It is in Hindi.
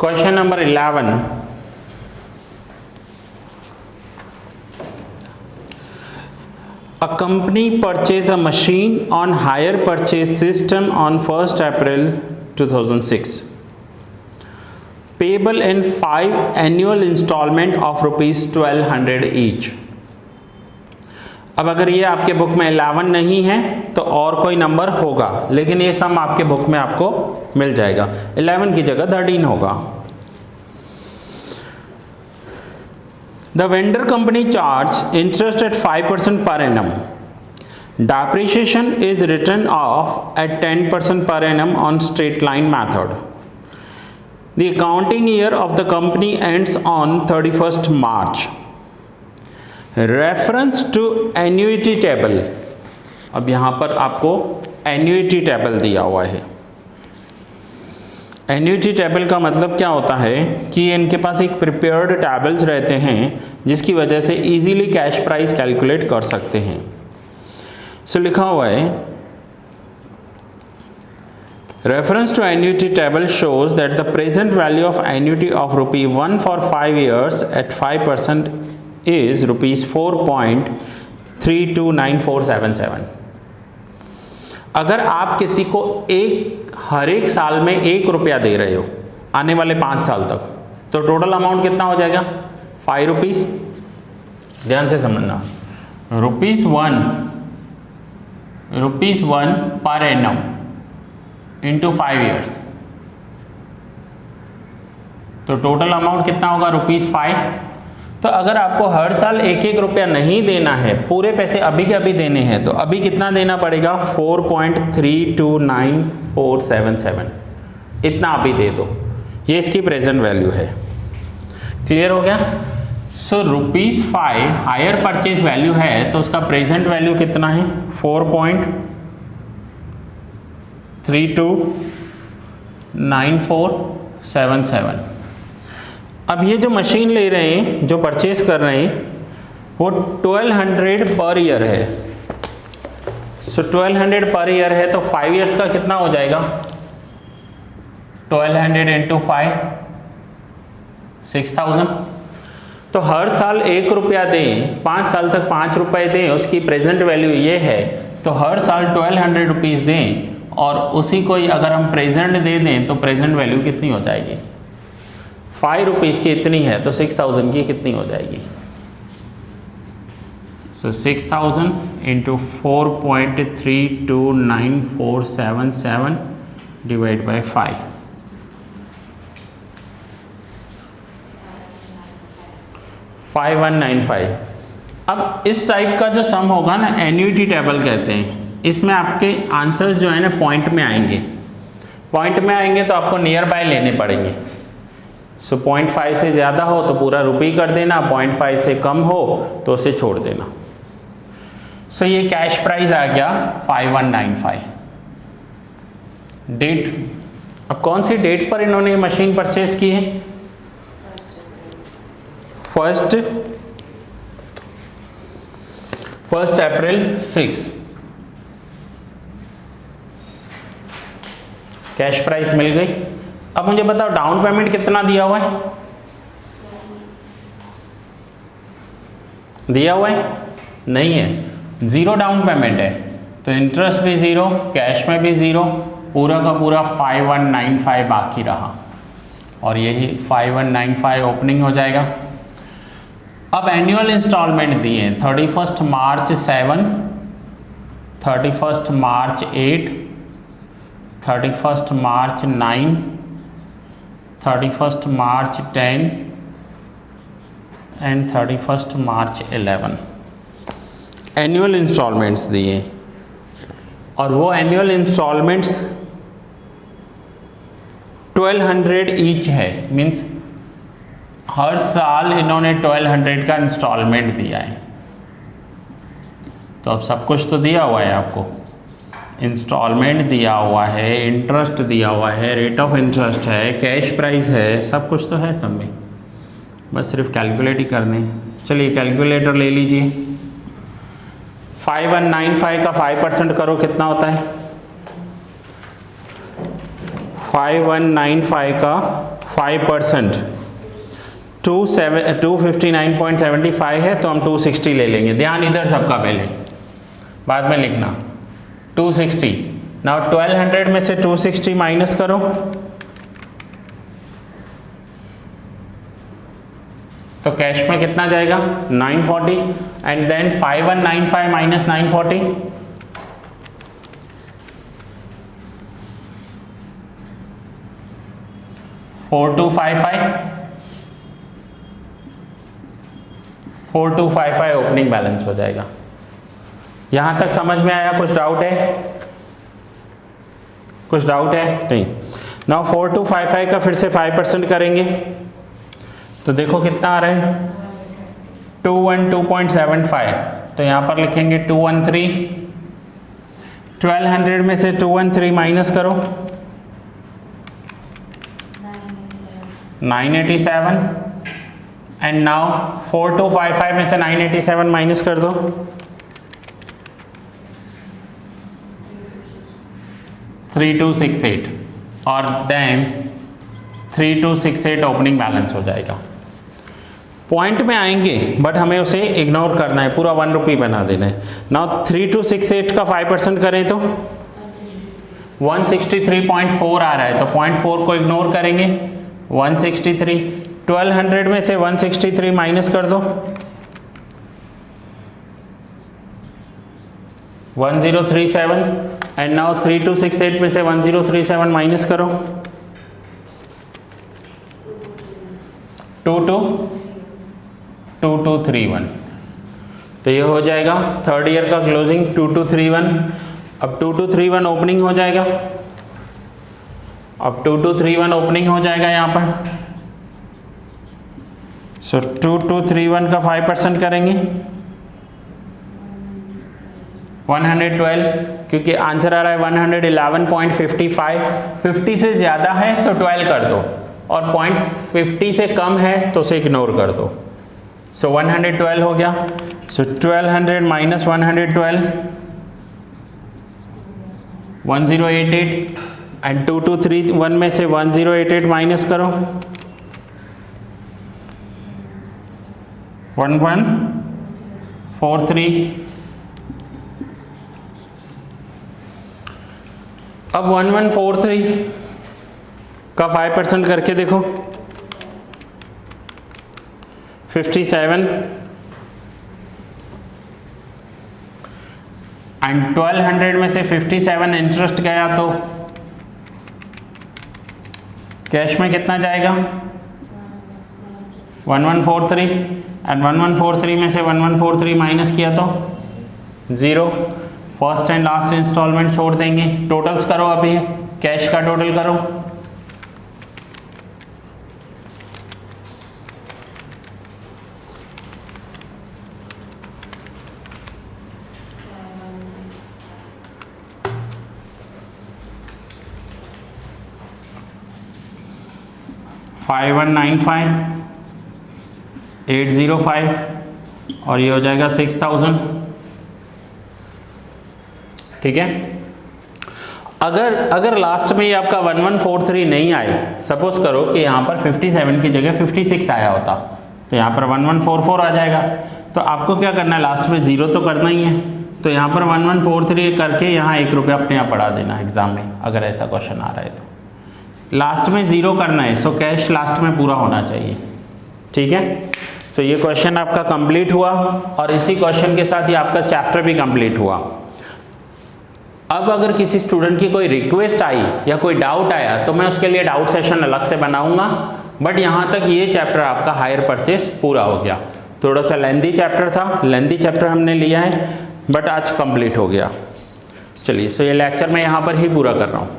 Question number 11. A company purchased a machine on hire purchase system on 1st April 2006. Payable in 5 annual installment of rupees 1200 each. अब अगर ये आपके बुक में 11 नहीं है तो और कोई नंबर होगा, लेकिन ये सम आपके बुक में आपको मिल जाएगा। 11 की जगह 13 होगा। The vendor company charges interest at 5% per annum. Depreciation is written off at 10% per annum on straight line method. The accounting year of the company ends on 31st March. Reference to annuity table. अब यहाँ पर आपको एन्युइटी टेबल दिया हुआ है। एन्युइटी टेबल का मतलब क्या होता है कि इनके पास एक प्रिपेयर्ड टेबल्स रहते हैं जिसकी वजह से इजीली कैश प्राइस कैलकुलेट कर सकते हैं। सो लिखा हुआ है reference to annuity table shows that the present value of annuity of ₹1 for 5 years at 5% is ₹4.329477। अगर आप किसी को हर एक साल में ₹1 दे रहे हो आने वाले 5 साल तक, तो टोटल अमाउंट कितना हो जाएगा? ₹5। ध्यान से समझना, ₹1 पर एनम इंटू 5 years, तो टोटल अमाउंट कितना होगा? ₹5। तो अगर आपको हर साल ₹1 नहीं देना है, पूरे पैसे अभी के अभी देने हैं, तो अभी कितना देना पड़ेगा? 4.329477। इतना अभी दे दो, ये इसकी प्रेजेंट वैल्यू है। क्लियर हो गया? सो ₹5 हायर परचेज वैल्यू है, तो उसका प्रेजेंट वैल्यू कितना है? 4.329477। अब ये जो मशीन ले रहे हैं, जो परचेज कर रहे हैं, वो 1200 पर ईयर है। सो 1200 पर ईयर है, तो 5 years का कितना हो जाएगा? 1200 इंटू 5 6000। तो हर साल ₹1 दें, 5 साल तक ₹5 दें, उसकी प्रेजेंट वैल्यू ये है, तो हर साल 1200 रुपीज़ दें, और उसी को अगर हम प्रेजेंट दे दें तो प्रेजेंट वैल्यू कितनी हो जाएगी? ₹5 की इतनी है, तो 6000 की कितनी हो जाएगी? सो 6000 इंटू 4.329477 डिवाइड बाय 5, 5195। अब इस टाइप का जो सम होगा ना, एन्युइटी टेबल कहते हैं। इसमें आपके आंसर्स जो है ना पॉइंट में आएंगे। पॉइंट में आएंगे तो आपको नियर बाय लेने पड़ेंगे। सो 0.5 से ज़्यादा हो तो पूरा ₹1 कर देना, 0.5 से कम हो तो उसे छोड़ देना। सो ये कैश प्राइस आ गया 5195। डेट, अब कौन सी डेट पर इन्होंने ये मशीन परचेज की है? 1st April 6। कैश प्राइस मिल गई। अब मुझे बताओ डाउन पेमेंट कितना दिया हुआ है? दिया हुआ है? नहीं है, 0 डाउन पेमेंट है, तो इंटरेस्ट भी 0, कैश में भी 0, पूरा का पूरा 5195 बाकी रहा, और यही 5195 ओपनिंग हो जाएगा। अब एनुअल इंस्टॉलमेंट दिए 31 मार्च 7, 31 मार्च 8, 31 मार्च 9, 31 मार्च 10 एंड 31 मार्च 11 एनुअल इंस्टॉलमेंट्स दिए। और वो एनुअल इंस्टॉलमेंट्स 1200 ईच है, मीन्स हर साल इन्होंने 1200 का इंस्टॉलमेंट दिया है। तो अब सब कुछ तो दिया हुआ है आपको, इंस्टॉलमेंट दिया हुआ है, इंटरेस्ट दिया हुआ है, रेट ऑफ इंटरेस्ट है, कैश प्राइस है, सब कुछ तो है सब में, बस सिर्फ कैलकुलेट ही कर दें। चलिए कैलकुलेटर ले लीजिए। 5195 का 5% करो, कितना होता है? 5195 का 5%, 259.75 है तो हम 260 ले लेंगे। ध्यान इधर सबका पहले, बाद में लिखना 260। नाउ 1200 में से 260 माइनस करो, तो कैश में कितना जाएगा 940, and then 5195 minus 940, 4255 opening balance हो जाएगा। यहां तक समझ में आया? कुछ डाउट है? कुछ डाउट है? नहीं। नाउ 4255 का फिर से 5% करेंगे तो देखो कितना आ रहा है 212.75, तो यहां पर लिखेंगे 213। 1200 में से 213 माइनस करो 987, एंड नाउ 4255 में से 987 माइनस कर दो 3268, और देन 3268 ओपनिंग बैलेंस हो जाएगा। पॉइंट में आएंगे बट हमें उसे इग्नोर करना है, पूरा 1 रुपये बना देना है। नाउ 3268 का 5% करें तो 163.4 आ रहा है, तो 0.4 को इग्नोर करेंगे 163। 1200 में से 163 माइनस कर दो 1037, एंड नाउ 3268 में से 1037 माइनस करो 2231, तो ये हो जाएगा थर्ड ईयर का क्लोजिंग 2231। अब 2231 ओपनिंग हो जाएगा, अब 2231 ओपनिंग हो जाएगा यहाँ पर। सो 2231 का 5% करेंगे 112, क्योंकि आंसर आ रहा है 111.55। 50 से ज़्यादा है तो 12 कर दो, और 0.50 से कम है तो उसे इग्नोर कर दो। सो 112 हो गया। सो 1200 माइनस 112 1088, एंड 2231 में से 1088 माइनस करो 1143। अब 1143 का 5% करके देखो 57, एंड 1200 में से 57 इंटरेस्ट गया तो कैश में कितना जाएगा 1143, एंड 1143 में से 1143 माइनस किया तो 0। फर्स्ट एंड लास्ट इंस्टॉलमेंट छोड़ देंगे। टोटल्स करो, अभी कैश का टोटल करो 5195,805, और ये हो जाएगा 6000। ठीक है। अगर लास्ट में ये आपका 1143 नहीं आए, सपोज करो कि यहाँ पर 57 की जगह 56 आया होता, तो यहाँ पर 1144 आ जाएगा। तो आपको क्या करना है, लास्ट में 0 तो करना ही है, तो यहाँ पर 1143 करके यहाँ 1 रुपया अपने यहाँ पढ़ा देना एग्जाम में, अगर ऐसा क्वेश्चन आ रहा है तो लास्ट में 0 करना है। सो कैश लास्ट में पूरा होना चाहिए। ठीक है। सो ये क्वेश्चन आपका कंप्लीट हुआ, और इसी क्वेश्चन के साथ ही आपका चैप्टर भी कंप्लीट हुआ। अब अगर किसी स्टूडेंट की कोई रिक्वेस्ट आई या कोई डाउट आया तो मैं उसके लिए डाउट सेशन अलग से बनाऊंगा, बट यहाँ तक ये चैप्टर आपका हायर परचेस पूरा हो गया। थोड़ा सा लेंदी चैप्टर था, लेंदी चैप्टर हमने लिया है, बट आज कंप्लीट हो गया। चलिए, सो ये लेक्चर मैं यहाँ पर ही पूरा कर रहा हूँ।